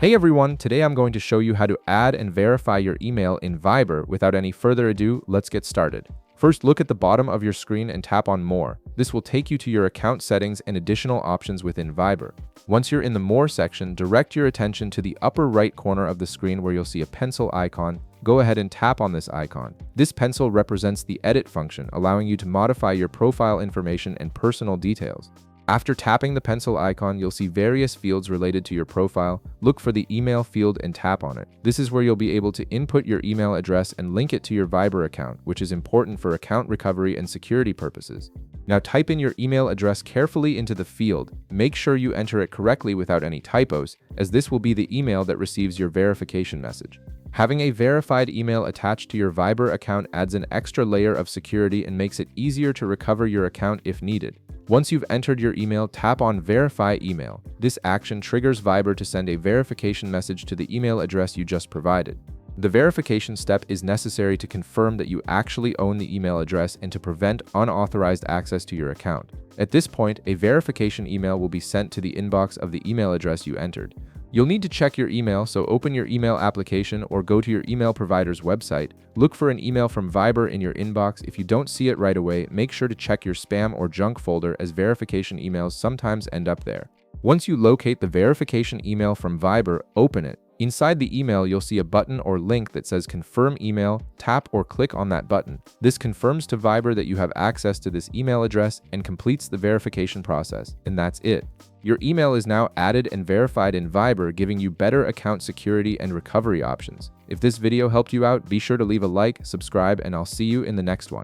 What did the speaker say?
Hey everyone, today I'm going to show you how to add and verify your email in Viber. Without any further ado, let's get started. First, look at the bottom of your screen and tap on More. This will take you to your account settings and additional options within Viber. Once you're in the More section, direct your attention to the upper right corner of the screen where you'll see a pencil icon. Go ahead and tap on this icon. This pencil represents the edit function, allowing you to modify your profile information and personal details. After tapping the pencil icon, you'll see various fields related to your profile. Look for the email field and tap on it. This is where you'll be able to input your email address and link it to your Viber account, which is important for account recovery and security purposes. Now type in your email address carefully into the field. Make sure you enter it correctly without any typos, as this will be the email that receives your verification message. Having a verified email attached to your Viber account adds an extra layer of security and makes it easier to recover your account if needed. Once you've entered your email, tap on Verify Email. This action triggers Viber to send a verification message to the email address you just provided. The verification step is necessary to confirm that you actually own the email address and to prevent unauthorized access to your account. At this point, a verification email will be sent to the inbox of the email address you entered. You'll need to check your email, so open your email application or go to your email provider's website. Look for an email from Viber in your inbox. If you don't see it right away, make sure to check your spam or junk folder, as verification emails sometimes end up there. Once you locate the verification email from Viber, open it. Inside the email, you'll see a button or link that says Confirm Email. Tap or click on that button. This confirms to Viber that you have access to this email address and completes the verification process. And that's it. Your email is now added and verified in Viber, giving you better account security and recovery options. If this video helped you out, be sure to leave a like, subscribe, and I'll see you in the next one.